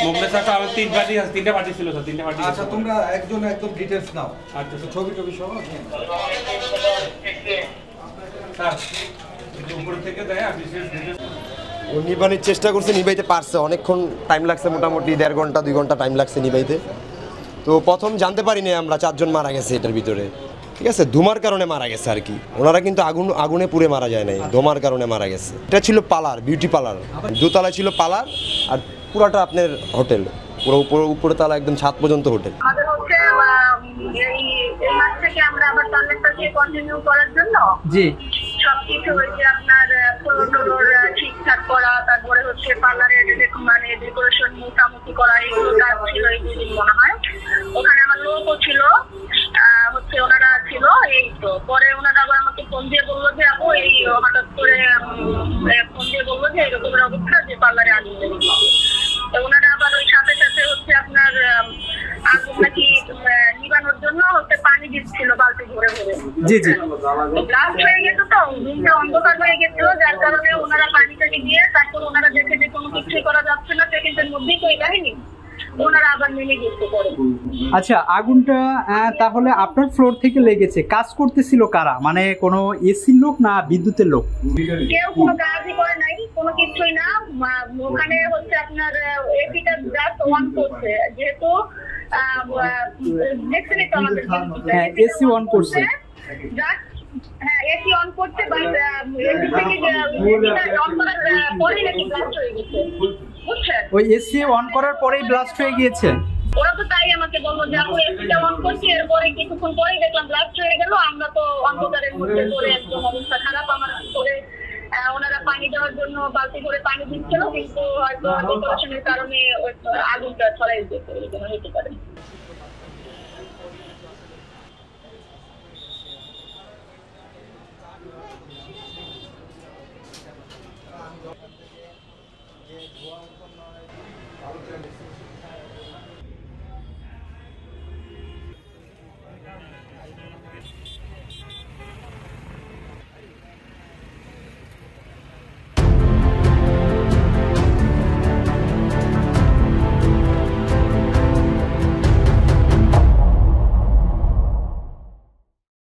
মুগলেসা তো আমার তিনটা পার্টি ছিল স্যার, তিনটা পার্টি। আচ্ছা তোমরা একজন একদম ডিটেইলস নাও। আচ্ছা ছবি টবি সহ স্যার উপর থেকে দেয় বিশেষ ডিটেইলস। ও নিবানোর চেষ্টা করছে, নিবাইতে পারছে, অনেকক্ষণ টাইম লাগছে, মোটামুটি 1.5 ঘন্টা 2 ঘন্টা টাইম লাগছে নিবাইতে। তো প্রথম জানতে পারিনি আমরা 4 জন মারা গেছে এটার ভিতরে, ঠিক আছে, ধুমার কারণে মারা গেছে আর কি। ওনারা কিন্তু আগুনে পুড়ে মারা যায় নাই, ধোমার কারণে মারা গেছে। এটা ছিল পার্লার, বিউটি পার্লার, দোতলায় ছিল পার্লার আর পুরাটা আপনার হোটেল, পুরো উপরে তালা একদম ছাদ পর্যন্ত হোটেল। আমাদের হচ্ছে এই মাস থেকে আমরা আবার টয়লেটটাকে কন্টিনিউ করার জন্য জি সবকিছু হয়েছে আপনার ফ্লোর ঠিকঠাক করা, তারপরে হচ্ছে পার্লারের মানে ডেকোরেশন মোটামুটি করা, এগুলো কাজ ছিল এই দুদিন মনে হয়। ওখানে আমার লোকও ছিল, হচ্ছে ওনারা ছিল। এই তো পরে ওনারা আবার আমাকে ফোন দিয়ে বললো যে আপু এই হঠাৎ করে ফোন দিয়ে বললো যে এরকমের অবস্থা যে পার্লারে আগুন লেগেছে। তো ওনারা আবার ওই সাথে সাথে হচ্ছে আপনার আগুন নাকি নিবানোর জন্য হচ্ছে পানি দিচ্ছিল বালতি ভরে ভরে। জি জি ব্লাস্ট হয়ে গেছে, তো রুমটা অন্ধকার হয়ে গেছিল, যার কারণে ওনারা পানিটাকে দিয়ে তারপর ওনারা দেখে যে কোনো কিছুই করা যাচ্ছে না, সেকেন্ডের মধ্যেই তো এই কাহিনী, ওনারা আবার নেমে গেছে পরে। আচ্ছা, আগুনটা তাহলে আপনার ফ্লোর থেকে লেগেছে, কাজ করতেছিল কারা? মানে কোনো এসির লোক না বিদ্যুতের লোক? কেউ কোনো কাজই করে নাই, কোনো কিছুই না। ওখানে হচ্ছে আপনার এসিটা জাস্ট অন করছে, যেহেতু দেখছেনই তো আমাদের এসি অন করছে, জাস্ট হ্যাঁ এসি অন করছে, বাট এসি থেকে অন করার পরেই নাকি ব্লাস্ট হয়ে গেছে, বুঝছেন? ওই এসি অন করার পরেই ব্লাস্ট হয়ে গিয়েছে। ওরা তো তাই আমাকে বললো যে আপু এসিটা অন করছি, এরপরে কিছুক্ষণ পরেই দেখলাম ব্লাস্ট হয়ে গেল। আমরা তো অন্ধকারের মধ্যে পড়ে একদম অবস্থা খারাপ আমার। করে ওনারা পানি দেওয়ার জন্য বালতি করে পানি দিচ্ছিল, কিন্তু হয়তো ডেকোরেশনের কারণে আগুনটা ছড়াই যেতে হতে পারে।